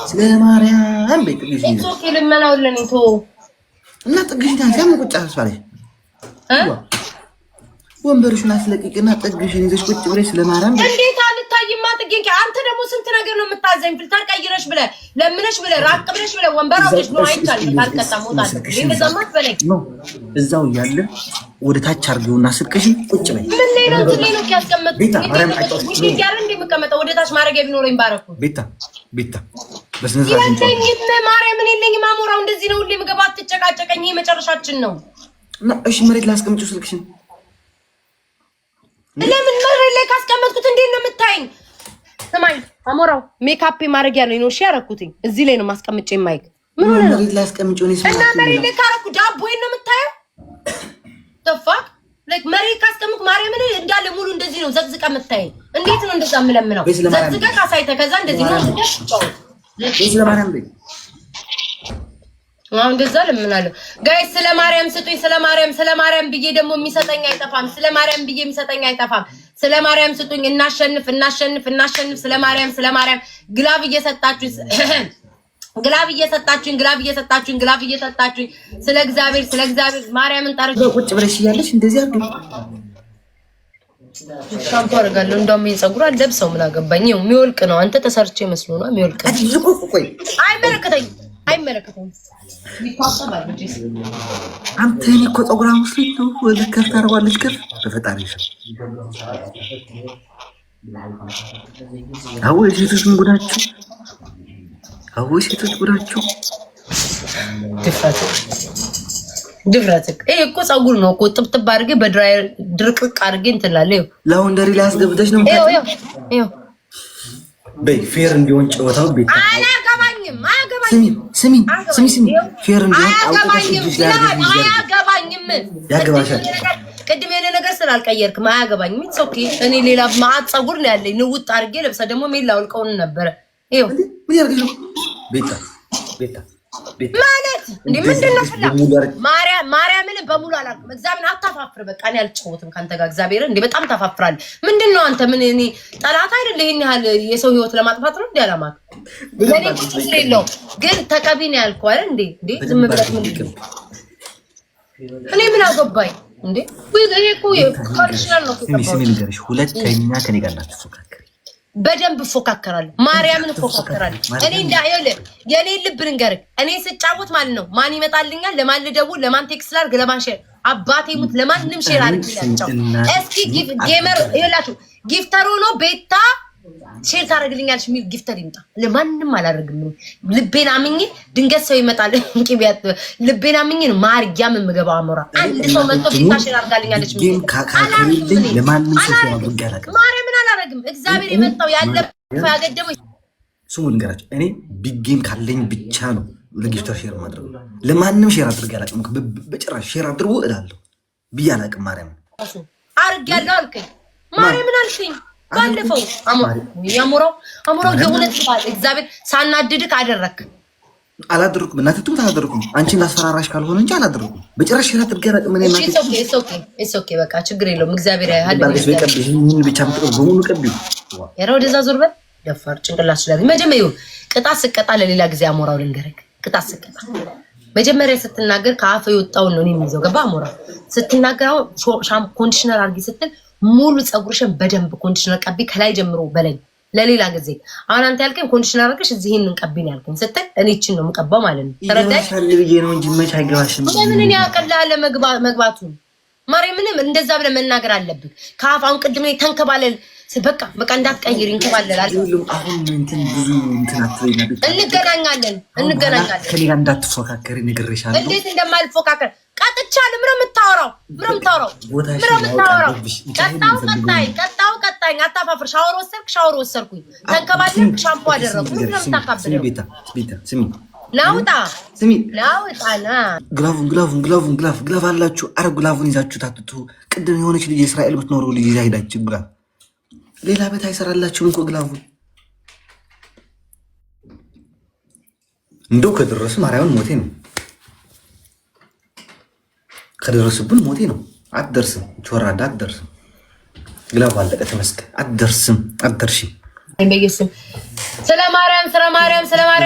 ስለ ማርያም ቤት ልጅ እሱ ከለመናው ለኔቶ እና ጥግሽን ታንሳም ቁጭ አስባለሽ ወንበርሽን አስለቅቂና ጥግሽን ይዘሽ ቁጭ ብለሽ ስለ ማርያም እንዴት አልታይማ ጥግኝ አንተ ደግሞ ስንት ነገር ነው የምታዘኝ ፍልተር ቀይረሽ ብለ ለምነሽ ብለ ራቅ ብለሽ ብለ ወንበር አውጥሽ ነው አይቻልም ካልቀጣ ሞታል እንደዛማት በለኝ እዛው ያለ ወደ ታች አርገውና ስልክሽ ቁጭ በይ ምን ላይ ነው ትሌነው ያስቀመጥኩት ማርያም አይጣውሽ ይያር እንደምቀመጠው ወደ ታች ማረግ ቢኖረኝ ባረኩ ቤታ በስነ ስርዓት እንዴ ማርያም ምን ይለኝ ማሞራው እንደዚህ ነው ሁሌ ምግባት ተጨቃጨቀኝ መጨረሻችን ነው እና እሺ መሬት ላስቀምጪው ስልክሽን ለምን መሬት ላይ ካስቀመጥኩት እንዴት ነው የምታይኝ ሰማይ አሞራው ሜካፕ ማድረግ ያለው ነው እሺ ያረኩትኝ እዚህ ላይ ነው ማስቀምጬ ማይክ ምን ሆነ ነው መሬት ላይ አስቀምጪው ነው እና መሬት ላይ ካረኩ ዳቦዬን ነው የምታየው ተፋክ ላይክ መሬት ካስቀምጥኩ ማርያምን እንዳለ ሙሉ እንደዚህ ነው ዘቅዝቃ የምታይኝ እንዴት ነው እንደዛ የምለምነው ዘቅዝቃ ካሳይተ ከዛ እንደዚህ ነው እንደዚህ ስለ ማርያም ቤት አሁን እንደዛ ለምናለሁ ጋይስ ስለ ማርያም ብዬ ደግሞ የሚሰጠኝ አይጠፋም ስለ ማርያም ብዬ የሚሰጠኝ አይጠፋም ስለ ማርያም ስጡኝ እናሸንፍ ስለ ማርያም ግላብ እየሰጣችሁኝ ስለ እግዚአብሔር ማርያምን ታርቁ ቁጭ ብለሽ ያለሽ እንደዚህ አድርጉ ሻምፖ አደርጋለሁ እንደውም የፀጉር አልለብሰው ምን አገባኝ የሚወልቅ ነው አንተ ተሰርቼ መስሎ ነው የሚወልቅ ቆይ አይመለከተኝ አንተ እኔ እኮ ፀጉራ ሙስሊም ነው ወለ ከፍታ አርዋለች ከፍ በፈጣሪሽ አወይ ሴቶች ጉዳችሁ ድፍረትክ ይሄ እኮ ፀጉር ነው እኮ ጥብጥብ አድርጌ በድራየር ድርቅቅ አድርጌ እንትላለሁ ላውንደሪ ላይ አስገብተሽ ነው ይሄ በይ ፌር እንዲሆን ጨዋታው ቤት አያገባኝም ስሚ ፌር እንዲሆን አያገባኝም ያገባሻል ቅድም የሆነ ነገር ስላልቀየርክም አያገባኝም ኢትስ ኦኬ እኔ ሌላ ማዕት ፀጉር ነው ያለኝ ንውጥ አድርጌ ለብሳ ደግሞ ሜላ አውልቀውን ነበር ይሄው ምን ያርግልኝ ቤታ ማለት እንዴ ምንድነው ማርያምን በሙሉ አላውቅም እግዚአብሔር አታፋፍር በቃ እኔ አልጨውትም ካንተ ጋር እግዚአብሔር እንዴ በጣም ታፋፍራል ምንድነው አንተ ምን እኔ ጠላት አይደል ይሄን ያህል የሰው ህይወት ለማጥፋት ነው እንዴ አላማክ ለኔ ቁጥር የለው ግን ተቀቢና ያልኩ አይደል እንዴ ዝም ብለህ ምን እኔ ምን አገባኝ እንዴ ወይ እኮ ካልሽናል ነው ስሚ ንገርሽ ሁለተኛ ከኔ ጋር እንዳትፎካከሪ በደንብ ፎካከራለሁ ማርያምን ፎካከራለሁ እኔ እንዳይል የኔ ልብ ልንገርክ እኔ ስጫወት ማለት ነው ማን ይመጣልኛል ለማን ልደውል ለማን ቴክስት ላድርግ ለማን ሼር አባቴ ሙት ለማንም ሼር አድርግላቸው እስኪ ጌመር ይላችሁ ጊፍተር ሆኖ ቤታ ሼር ታደርግልኛለሽ ሚል ጊፍተር ይምጣ ለማንም አላደርግም ልቤን አምኜ ድንገት ሰው ይመጣል እንቂቢያት ልቤን አምኜ ማርያም የምገባው አሞራ አንድ ሰው መጥቶ ቤታ ሼር አድርጋልኛለች ሚል ካካሪልኝ ለማንም ሰው ያደርጋል ማርያምን አላደርግም እግዚአብሔር የመጣው ያለፈው ያገደመው ስሙ ልንገራችሁ እኔ ቢጌም ካለኝ ብቻ ነው ለጊፍተር ሼር ማድረግ ለማንም ሼር አድርግ ያላቅም በጭራሽ ሼር አድርጉ እላለሁ ብዬ አላቅም ማርያም አድርጋለሁ አልከኝ ማርያምን አልከኝ ባለፈው አሞራው የእውነት ባል እግዚአብሔር ሳናድድክ አደረክ አላደረኩም እናትቱም ታደረኩም አንቺ ላስፈራራሽ ካልሆነ እንጂ አላደረኩም በጭራሽ ሼር አድርግ ያላቅም እኔ ማለት ኢትስ ኦኬ በቃ ችግር የለውም እግዚአብሔር ያህል ይሄን ብቻ ምጥሩ በሙሉ ቀቢው ያረው ወደዛ ዞር በል ደፋር ጭንቅላት ስለዚህ መጀመሪያው ቅጣት ስቀጣ ለሌላ ጊዜ አሞራው ልንገርክ ቅጣት ስቀጣ መጀመሪያ ስትናገር ከአፍ የወጣው ነው የሚይዘው ገባ አሞራው ስትናገር ሻም ኮንዲሽነር አርጊ ስትል ሙሉ ፀጉርሽን በደንብ ኮንዲሽነር ቀቢ ከላይ ጀምሮ በለኝ ለሌላ ጊዜ አሁን አንተ ያልከኝ ኮንዲሽነር አርገሽ እዚህን እንቀቢን ያልከኝ ስትል እኔ እቺን ነው የምቀባው ማለት ነው ተረዳሽ ልብዬ ነው እንጂ መች አይገባሽም ምን እኔ ያቀላለ መግባቱ ማርያምንም እንደዛ ብለህ መናገር አለብህ ከአፍ አሁን ቅድም ላይ ተንከባለል በቃ እንዳትቀይር እንከባለላል አሁን እንትን ብዙ እንትን አትበይና እንገናኛለን ከኔ ጋር እንዳትፎካከሪ ነግሬሻለሁ እንዴት እንደማልፎካከር ቀጥቻለሁ ምንም የምታወራው ቀጣው አታፋፍር ሻወር ወሰርኩኝ ተንከባለልክ ሻምፖ አደረኩ ምንም የምታካብለው ቤታ ስሚ ናውጣ ና ግላቭ አላችሁ አረ ግላቭን ይዛችሁ ታትቱ ቅድም የሆነች ልጅ የእስራኤል ብትኖረው ልጅ ይዛ ሄዳችሁ ግላቭ ሌላ ቤት አይሰራላችሁም እኮ ግላቡን እንደው ከደረስ ማርያምን ሞቴ ነው ከደረስብን ሞቴ ነው አትደርስም ቾራዳ አትደርስም ግላቡ አለቀ ተመስገን አትደርሽም በየስም ስለ ማርያም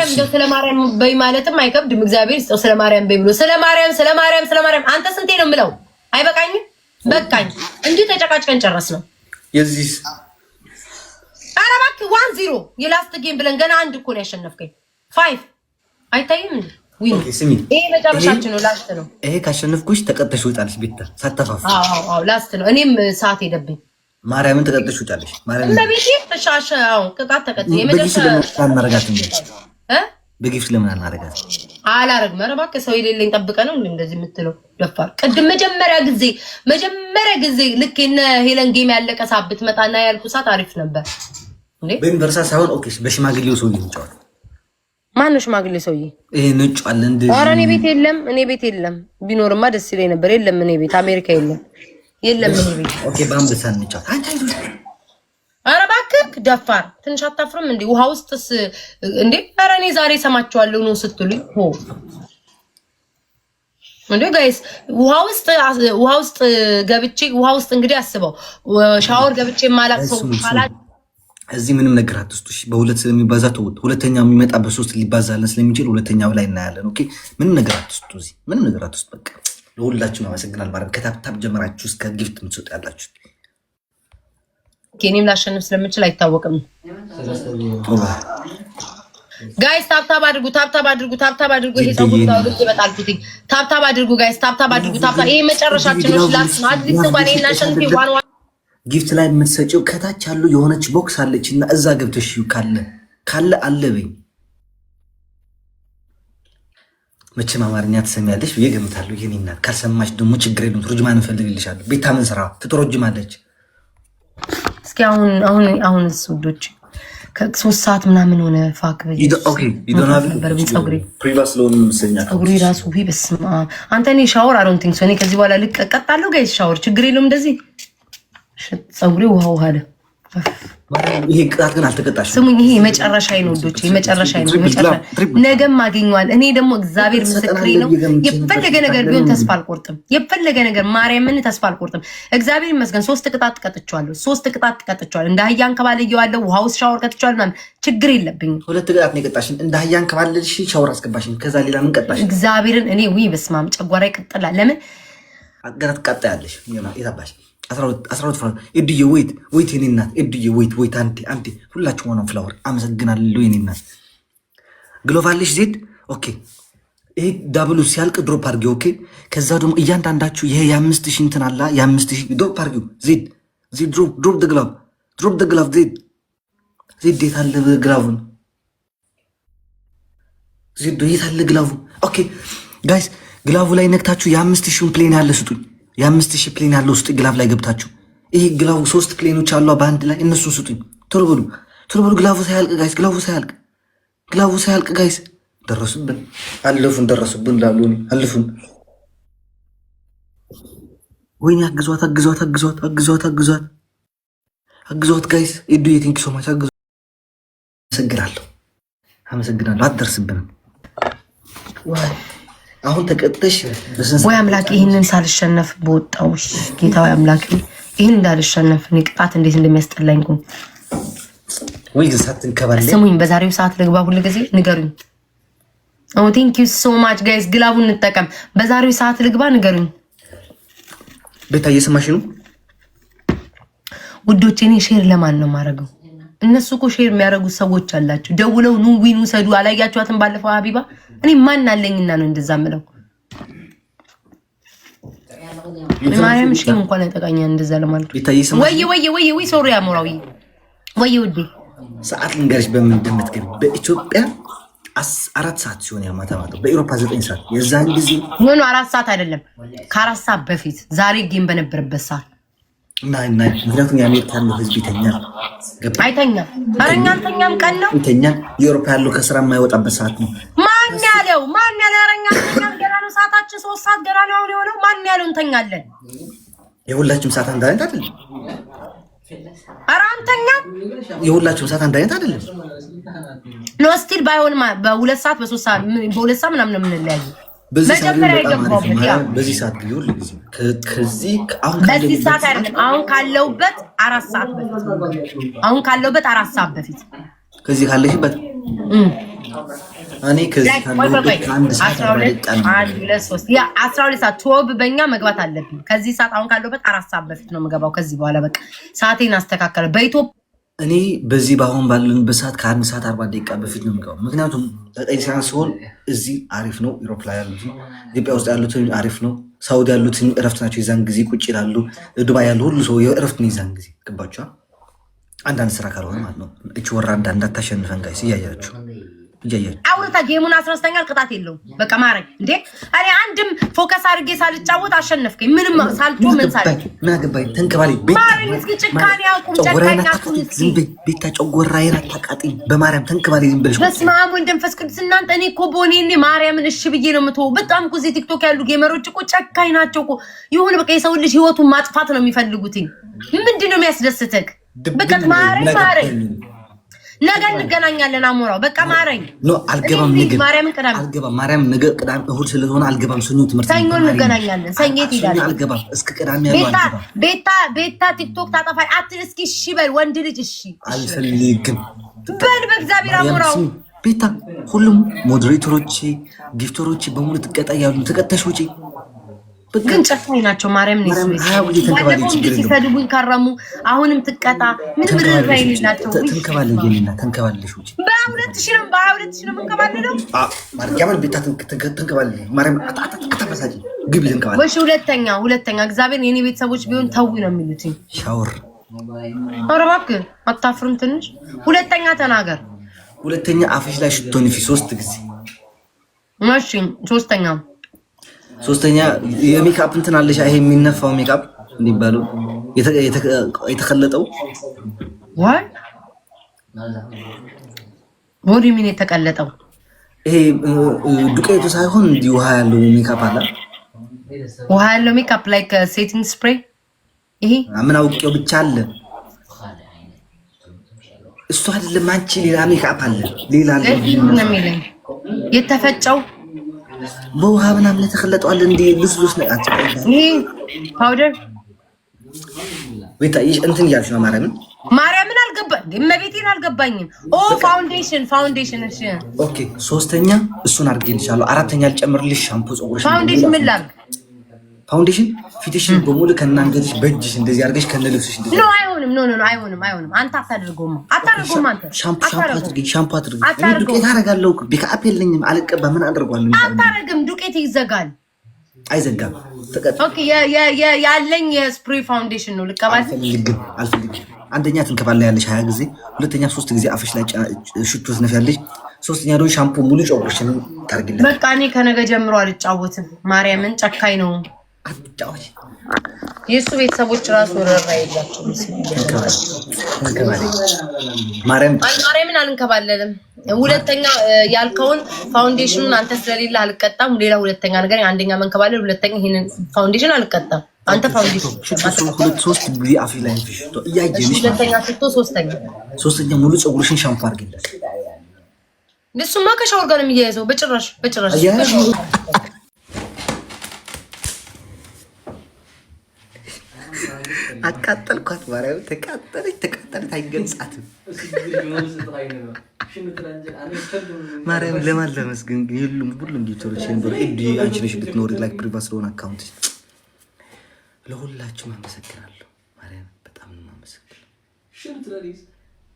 እንደው ስለ ማርያም በይ ማለትም አይከብድም። እግዚአብሔር ይስጠው ስለ ማርያም በይ ብሎ ስለ ማርያም አንተ ስንቴ ነው የምለው? አይበቃኝም? በቃኝ። እንዲህ ተጨቃጭቀን ጨረስ ነው የዚህ ኧረ እባክህ 1-0 የላስት ጌም ብለን ገና አንድ እኮ ነው ያሸነፍከኝ። 5 አይታይም እንዴ? ይሄ መጨረሻችን ነው፣ ላስት ነው። ይሄ ካሸነፍኩሽ ተቀጥተሽ ወጣለሽ። ቤታ ሳተፋፍ አዎ ላስት ነው። እኔም ሰዓት ሄደብኝ። ማርያምን ተቀጥተሽ ወጣለሽ። ማርያምን ለቤቴ ተሻሻው ቅጣት ተቀጥ የመጨረሻ እናረጋት እንዴ? በጊፍት ለምን አናረጋት? አላረግም። ኧረ እባክህ ሰው የሌለኝ ጠብቀ ነው እንደዚህ የምትለው ደፋር። ቅድም መጀመሪያ ጊዜ ልክ እነ ሄለን ጌም ያለቀ ሳብት መጣና ያልኩ ሰዓት አሪፍ ነበር እንዴ። በዩኒቨርሳ ሳይሆን ኦኬ፣ በሽማግሌው ሰውዬ እንጫወት። ማነው ሽማግሌ ሰውዬ? ይሄ ነጭ አለ እንዴ? ኧረ እኔ ቤት የለም። ቢኖርማ ደስ ይለኝ ነበር። የለም እኔ ቤት አሜሪካ የለም እኔ ቤት። ኦኬ በአንበሳ እንጫወት። አንተ አይዞሽ። ኧረ እባክህ ደፋር፣ ትንሽ አታፍርም እንዴ? ውሃ ውስጥስ እንዴ? ኧረ እኔ ዛሬ ሰማቸዋለሁ ነው ስትሉኝ እንዴ ጋይስ። ውሃ ውስጥ ገብቼ እንግዲህ አስበው ሻወር ገብቼ ማላቅ ሰው ካላ እዚህ ምንም ነገር አትስጡ። በሁለት ስለሚባዛ ተውት። ሁለተኛው የሚመጣ በሶስት ሊባዛለን ስለሚችል ሁለተኛው ላይ እናያለን። ኦኬ ምንም ነገር አትስጡ። እዚህ ምንም ነገር አትስጡ። በቃ ለሁላችሁም አመሰግናለሁ። ማለት ከታፕታፕ ጀምራችሁ እስከ ጊፍት የምትሰጡ ያላችሁ እኔም ላሸንፍ ስለምችል አይታወቅም። ጋይስ ታፕታፕ አድርጉ። ይሄ ጸጉር ታውቁት ይበጣልኩት። ታፕታፕ አድርጉ ጋይስ፣ ታፕታፕ አድርጉ። ይሄ መጨረሻችን ነው። ላስ ነው አዲስ እንኳን እናሸንፍ ዋን ጊፍት ላይ የምትሰጪው ከታች ያሉ የሆነች ቦክስ አለች እና እዛ ገብተሽ ካለ አለ በይ። መቼም አማርኛ ትሰሚያለሽ ብዬ ገምታለሁ። የኔ እናት ካልሰማሽ ደግሞ ችግር የለም። ቱርጅማን እንፈልግልሻለሁ። ቤታ ምን ስራ ትተረጅማለች። እስኪ አሁን ውዶች ከ3 ሰዓት ምናምን ሆነ። ፋክ ጸጉሬ ራሱ በስመ አብ አንተ። እኔ ሻወር አይ ዶንት ቲንክ ሶ። እኔ ከዚህ በኋላ ልቀጣለሁ ጋይስ። ሻወር ችግር የለውም እንደዚህ ጸጉሬ ውሃ አለ። ይሄ ቅጣት ግን አልተቀጣሽ። ስሙኝ፣ ይሄ የመጨረሻዬ ነው ወዶች፣ የመጨረሻዬ ነው። ነገም አገኘዋል። እኔ ደግሞ እግዚአብሔር ምስክሬ ነው። የፈለገ ነገር ቢሆን ተስፋ አልቆርጥም። የፈለገ ነገር ማርያምን ተስፋ አልቆርጥም። እግዚአብሔር ይመስገን 3 ቅጣት ቀጥቻለሁ። 3 ቅጣት ቀጥቻለሁ። እንደ አህያ አንከባልየዋለሁ። ውሃ ውስጥ ሻወር ቀጥቻለሁ ምናምን ችግር የለብኝም። 2 ቅጣት ነው የቀጣሽን። እንደ አህያ አንከባልልሽ ሻወር አስገባሽን። ከዛ ሌላ ምን ቀጣሽ? እግዚአብሔርን እኔ በስመ አብ ጨጓራ ይቀጥላል። ለምን አገራት ቀጣያለሽ? የታባሽ 12 ፍራውር እድዬ ወይት የኔ እናት እድዬ ወይት አንዴ ሁላችሁ ሆነው ፍላወር አመሰግናለሁ የኔ እናት። ግሎቫልሽ ዜድ ኦኬ። ይሄ ዳብሉ ሲያልቅ ድሮፕ አድርጊው ኦኬ። ከዛ ደግሞ እያንዳንዳችሁ ይሄ የ5000 እንትን አላ የ5000 ድሮፕ አድርጊው ዜድ ድሮፕ ደ ግላቭ ዜድ የት አለ ግላቭን? ዜድ የት አለ ግላቭ? ኦኬ ጋይስ ግላቭ ላይ ነክታችሁ የ5000 ፕሌን ያለ ስጡኝ። የ5000 ፕሌን ያለው ውስጥ ግላቭ ላይ ገብታችሁ ይሄ ግላቭ 3 ፕሌኖች አሉ በአንድ ላይ እነሱን ስጡኝ። ቶሎ በሉ ግላቭ ሳያልቅ ጋይስ። ደረሱብን አለፉን። ወይኔ አግዟት ጋይስ። ኤዱ ቴንክ ሶ ማች አግዟት። አመሰግናለሁ። አትደርስብንም። አሁን ተቀጥተሽ ወይ አምላክ፣ ይህንን ሳልሸነፍ በወጣው ጌታዊ አምላክ፣ ይህን እንዳልሸነፍ እኔ ቅጣት እንዴት እንደሚያስጠላኝ እኮ። ወይ ግሳትን ከባለ ስሙኝ፣ በዛሬው ሰዓት ልግባ። ሁሉ ጊዜ ንገሩኝ። ቴንክ ዩ ሶ ማች ጋይስ። ግላቡን እንጠቀም። በዛሬው ሰዓት ልግባ፣ ንገሩኝ። ቤታ እየሰማሽ ነው ውዶቼ? እኔ ሼር ለማን ነው የማደርገው? እነሱ እኮ ሼር የሚያደርጉት ሰዎች አላቸው። ደውለው ኑ ዊኑ ሰዱ። አላያችኋትም? ባለፈው ሀቢባ እኔ ማን አለኝና ነው እንደዛ ምለው? ማርያም ሼም እንኳን አይጠቃኛ እንደዛ ለማለት። ወይ ሶሪ አሞራዊ ወይ ውዴ ሰዓት ልንገርሽ በምን እንደምትገቢ። በኢትዮጵያ 4 ሰዓት ሲሆን ያማታ በኢሮፓ 9 ሰዓት። የዛን ጊዜ ምን 4 ሰዓት አይደለም ከ4 ሰዓት በፊት ዛሬ ጌም በነበረበት ሰዓት ምክንያቱም የአሜሪካ ያለው ህዝብ ይተኛል። አይተኛም። ኧረ እኛ አንተኛም ቀን ነው ይተኛል። የአውሮፓ ያለው ከስራ የማይወጣበት ሰዓት ነው። ማን ያለው? ኧረ እኛ አንተኛም ገና ነው። ሰዓታችን 3 ሰዓት ገና ነው አሁን የሆነው። ማን ያለው እንተኛለን? የሁላችሁም ሰዓት አንድ አይነት አይደለም። ኧረ አንተኛም። የሁላችሁም ሰዓት አንድ አይነት አይደለም። ኖ ስቲል ባይሆንም በ2 ሰዓት በ3 ሰዓት በ2 ሰዓት ምናምን የምንለያየው በዚህ ሰዓት ቢሆን በዚህ ሰዓት አይደለም። አሁን ካለውበት 4 ሰዓት በፊት ከዚህ ካለሽበት እኔ ከዚህ ካለሽበት ከአንድ ሰዓት 12 ሰዓት ቶብ በእኛ መግባት አለብኝ። ከዚህ ሰዓት አሁን ካለበት 4 ሰዓት በፊት ነው የምገባው። ከዚህ በኋላ በቃ ሰዓቴን አስተካከለ በኢትዮጵያ እኔ በዚህ በአሁን ባለንበት ሰዓት ከአንድ ሰዓት 40 ደቂቃ በፊት ነው የምገባው። ምክንያቱም 9 ሰዓት ሲሆን እዚህ አሪፍ ነው፣ ኢሮፕ ላይ ያሉት ኢትዮጵያ ውስጥ ያሉትን አሪፍ ነው፣ ሳውዲ ያሉትን እረፍት ናቸው። የዛን ጊዜ ቁጭ ይላሉ። ዱባይ ያሉ ሁሉ ሰው እረፍት ነው የዛን ጊዜ። ገባችኋል? አንዳንድ ስራ ካልሆነ ማለት ነው። እቺ ወራዳ እንዳታሸንፈን ጋይስ እያያችሁ አውርታ ጌሙን 13ኛ ቅጣት የለውም። በቃ ማረኝ እንዴ እኔ አንድም ፎከስ አድርጌ ሳልጫወት አሸነፍከኝ። ምንም ሳልጮ ምን ሳልጮ ናገባኝ ተንከባሊ ማረኝ። እስኪ ጭካኔ አቁም። ጨካኛ አቁም። ቤታ ጨጎራዬን አታቃጥኝ በማርያም ተንከባሊ። ዝም ብለሽ በስመ አብ ወወልድ ወመንፈስ ቅዱስ። እናንተ እኔ እኮ ቦኔኔ ማርያምን እሺ ብዬ ነው የምትወው። በጣም እኮ እዚህ ቲክቶክ ያሉ ጌመሮች እኮ ጨካኝ ናቸው እኮ። ይሁን በቃ የሰው ልጅ ህይወቱን ማጥፋት ነው የሚፈልጉት። ምንድን ነው የሚያስደስትህ? በቃ ማረኝ ነገ እንገናኛለን። አሞራው በቃ ማረኝ። ኖ አልገባም። ነገ ማርያምን ቅዳሜ አልገባም። ማርያም ነገ ቅዳሜ እሁድ ስለሆነ አልገባም። ሰኞ ትምህርት ሰኞ እንገናኛለን። ሰኞ ትሄዳለህ። አልገባም። እስከ ቅዳሜ ያለው አልገባም። ቤታ ቲክቶክ ታጠፋይ አትል። እስኪ እሺ በል ወንድ ልጅ እሺ አልፈልግም በል በእግዚአብሔር አሞራው። ቤታ ሁሉም ሞዴሬተሮች ጊፍተሮች በሙሉ ትቀጣ ያሉ ተቀጣሽ ውጪ ግን ጨካኝ ናቸው። ማርያም ነው ሲሰድቡኝ ካረሙ አሁንም ትቀጣ ምን ብር ላይ ናቸው። ተንከባለሽ ውጪ በ2000 ነው የምንከባለለው። ማርያምን ቤታ ተንከባለሽ ማርያም አታበሳጭ ግቢ ተንከባለሽ። ወሽ ሁለተኛ እግዚአብሔር የኔ ቤተሰቦች ቢሆን ተው ነው የሚሉት። ሻወር ኧረ እባክህ አታፍርም ትንሽ? ሁለተኛ ተናገር። ሁለተኛ አፍሽ ላይ ሽቶ ንፊ 3 ጊዜ። እሺ ሶስተኛ የሜካፕ እንትን አለሽ። ይሄ የሚነፋው ሜካፕ እንዲባለው የተከለጠው ወይ ወዲ ምን የተቀለጠው? ይሄ ዱቄቱ ሳይሆን እንዲህ ውሃ ያለው ሜካፕ አለ። ውሃ ያለው ሜካፕ ላይክ ሴቲንግ ስፕሬይ። ይሄ ምን አውቄው ብቻ አለ። እሱ አይደለም አንቺ ሌላ ሜካፕ አለ። ሌላ አለ ነው የሚለኝ የተፈጨው በውሃ ምናምን የተከለጠዋል እንዴ ልስሉስ ነው። ይሄ ፓውደር ቤታ ይሽ እንትን ያልሽ ነው። ማርያምን አልገባኝ እመቤቴን አልገባኝም። ኦ ፋውንዴሽን እሺ ኦኬ። ሶስተኛ እሱን አድርጌልሻለሁ። አራተኛ ልጨምርልሽ ሻምፖ ፀጉርሽ። ፋውንዴሽን ምን ላድርግ? ፋውንዴሽን ፊትሽን በሙሉ ከናንገትሽ በእጅሽ እንደዚህ አድርገሽ ከነልብስሽ እንደዚህ። ኖ አይሆንም። አንተ አታደርገውም። አንተ ሻምፖ አድርጊ። እኔ ዱቄት አደርጋለሁ። ቢካፕ የለኝም አልቀባ። ምን አደርጋለሁ? አታረግም። ዱቄት ይዘጋል። አይዘጋም። ኦኬ ያለኝ የስፕሬይ ፋውንዴሽን ነው ልቀባል። አልፈልግም። አንደኛ ትንከባለያለሽ 20 ጊዜ፣ ሁለተኛ 3 ጊዜ አፍሽ ላይ ሽቶ ትነፊያለሽ፣ ሶስተኛ ደግሞ ሻምፖ ሙሉ ፀጉርሽን ታርጊለሽ። በቃ እኔ ከነገ ጀምሮ አልጫወትም። ማርያምን ጨካኝ ነው። አትጫወች። የሱ ቤተሰቦች ራሱ ወረራ የላቸው። ማርያምን አልንከባለልም። ሁለተኛ ያልከውን ፋውንዴሽኑን አንተ ስለሌለ አልቀጣም። ሌላ ሁለተኛ ነገር አንደኛ መንከባለል፣ ሁለተኛ ይሄንን ፋውንዴሽን አልቀጣም። አንተ ፋውንዴሽን 3 ጊዜ አፍሽ ላይ ሽቶ እያየሽ፣ ሁለተኛ ሽቶ፣ ሶስተኛ ሙሉ ፀጉርሽን ሻምፖ አድርጊለሽ። እሱማ ከሻወር ጋር ነው የሚያያዘው። በጭራሽ አቃጠልኳት። ማርያም ተቃጠለች። አይገልጻትም። ማርያም ለማን ለመስገን ሁሉም ጊፍተሮች ነበር። እዲ አንቺ ነሽ ልትኖሪ ላይክ ፕሪቫት ስለሆነ አካውንት ለሁላችሁም አመሰግናለሁ። ማርያም በጣም ነው የማመሰግነው።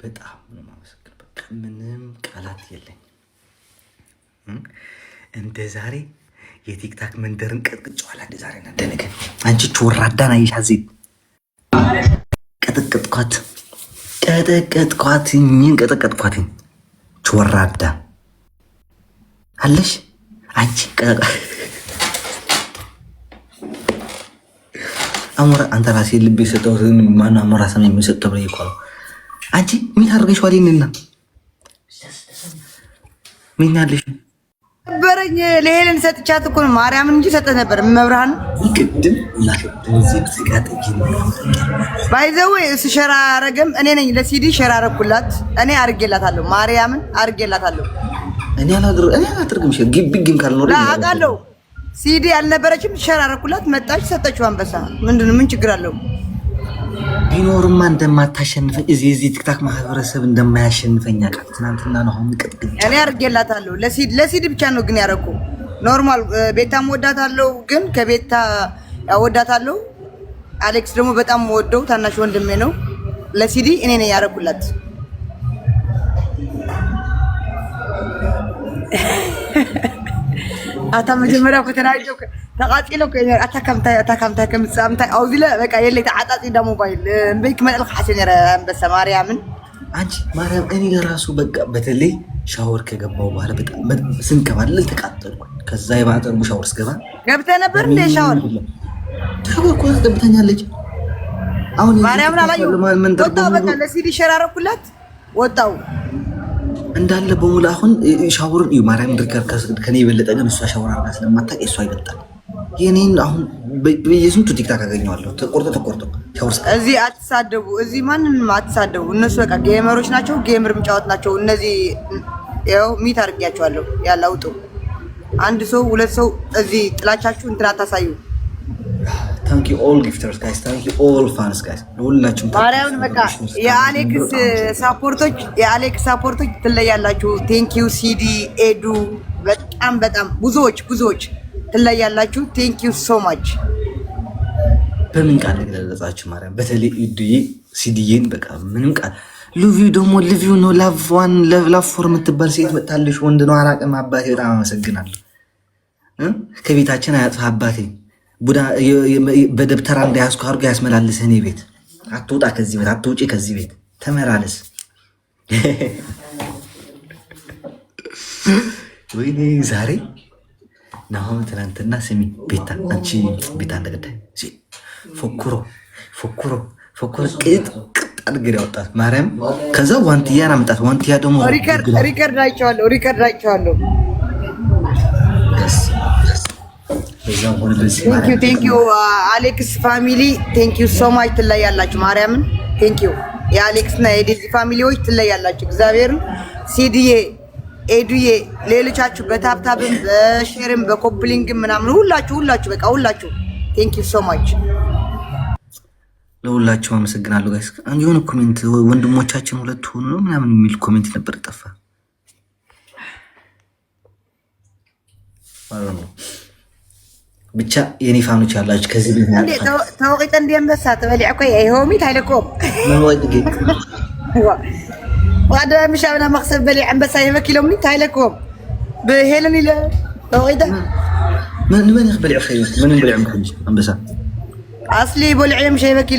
በቃ ምንም ቃላት የለኝም። እንደ ዛሬ የቲክታክ መንደርን ቀጥቅጫዋል። እንደ ዛሬ እንደነገ አንቺ ወራዳና ይሻዚት ቀጠቀጥኳት ወራዳ አለሽ አንቺ አሞራ። አንተ ራሴ ልብ የሰጠው ማን አሞራ ሰም የሚሰጠው ብዬ እኮ ነው። አንቺ ምን ታርገሽ ዋሊንና ምን ያለሽ በረኝ ለሄለን ሰጥቻት እኮ ነው ማርያምን እንጂ ሰጠ ነበር። መብርሃን ይቅድም ባይዘው እሺ አረገም። እኔ ነኝ ለሲዲ ሸራ አረኩላት። እኔ አርጌላታለሁ። ማርያምን አርጌላታለሁ። እኔ አላደርግም። ግቢግም ካልኖር አውቃለሁ። ሲዲ አልነበረችም። ሸራ አረኩላት። መጣች፣ ሰጠችው። አንበሳ ምንድነው? ምን ችግር አለው? ቢኖርማ እንደማታሸንፈኝ እዚህ ቲክታክ ማህበረሰብ እንደማያሸንፈኝ አውቃ። ትናንትና ነው አሁን ቅጥቅጥ እኔ አድርጌላታለሁ። ለሲድ ብቻ ነው ግን ያደረኩ ኖርማል። ቤታም ወዳታለሁ ግን ከቤታ ያወዳታለሁ። አሌክስ ደግሞ በጣም ወደው ታናሽ ወንድሜ ነው። ለሲዲ እኔ ነኝ ያደረኩላት። አታ መጀመሪያ ከተናጀው ተቃጢሎ አታካምታ ከምትሳምታይ አውዚ ለ በቃ የለይ ተዓጣጢ ዳ ሞባይል እንበይክ መልክ ሐሰን ረ አንበሳ ማርያምን አንቺ ማርያም እኔ ለራሱ በቃ በተለይ ሻወር ከገባው በኋላ በጣም ስንከባለል ተቃጠልኩ። ከዛ የባጠሩ ሻወር ስገባ ገብተህ ነበር እንደ ሻወር ተበቆ ተብተኛለች። አሁን ማርያምን አላየሁ ወጣው። በቃ ለሲዲ ሸራረኩላት ወጣው እንዳለ በሙሉ። አሁን ሻወርን እዩ ማርያም ድርከር ከኔ የበለጠ ግን እሷ ሻወር አርጋ ስለማታውቅ እሷ ይበልጣል። የኔን አሁን በየስንቱ ቲክታክ አገኘዋለሁ ተቆርጦ ሻወር እዚህ አትሳደቡ፣ እዚህ ማንንም አትሳደቡ። እነሱ በቃ ጌመሮች ናቸው፣ ጌመር ምጫወት ናቸው። እነዚህ ያው ሚት አድርጌያቸዋለሁ። ያላውጡ አንድ ሰው ሁለት ሰው እዚህ ጥላቻችሁ እንትን አታሳዩ። ታንክ ዩ ኦል ጊፍተርስ ጋይስ፣ ታንክ ዩ ኦል ፋንስ ጋይስ። ሁላችሁም ማርያምን በቃ የአሌክስ ሳፖርቶች ትለያላችሁ። ቴንክ ዩ ሲዲ ኤዱ፣ በጣም ብዙዎች ትለያላችሁ። ቴንክ ዩ ሶ ማች። በምን ቃል ገለጻችሁ ማርያም? በተለይ ኤዱዬ ሲዲዬን በቃ ምንም ቃል ሉቪው ደግሞ ሉቪው ነው። ላቭዋን ላቭፎር የምትባል ሴት መጣልሽ። ወንድ ነው አራቅም። አባቴ በጣም አመሰግናለሁ። ከቤታችን አያጥፋ አባቴ። ቡዳ በደብተራ እንዳያስኩ አድርጎ ያስመላልስህ። እኔ ቤት አትውጣ፣ ከዚህ ቤት አትውጪ፣ ከዚህ ቤት ተመላለስ። ወይኔ ዛሬ ናሆም ትናንትና ስሚ ቤታ፣ አንቺ ቤታ እንደገዳይ ፎክሮ ቅጥ አድርገን ያወጣት ማርያም። ከዛ ዋንትያን አምጣት። ዋንትያ ደግሞ ሪከርድ አይቼዋለሁ። ቴንክ ዩ አሌክስ ፋሚሊ፣ ቴንክ ዩ ሶ ማች። ትለያላችሁ ማርያምን። ቴንክ ዩ የአሌክስ እና የዴዚ ፋሚሊዎች ትለያላችሁ። እግዚአብሔርን ሲዲዬ፣ ኤዱዬ፣ ሌሎቻችሁ በታፕታብም በሼርም በኮፕሊንግም ምናምን ሁላችሁ በቃ ሁላችሁ ቴንክ ዩ ሶ ማች። ለሁላችሁ አመሰግናለሁ ጋይስ። አንድ የሆነ ኮሜንት ወንድሞቻችን ሁለት ሆኑ ነው ምናምን የሚል ኮሜንት ነበር ጠፋ። ብቻ የኔ ፋኖች ያላችሁ ከዚህ ቤት ተወቂጠ እንዲንበሳ ተበሊዕ ኮይ አይሆሚት አይለኮም ዋዳ ምሻብና መክሰብ በሊዕ አንበሳ ይመኪሎም ኒት አይለኮም በሄለን ኢለ ተወቂጠ ምን ይخبل يا اخي من بلع አንበሳ اصلي بلع مش هيبكي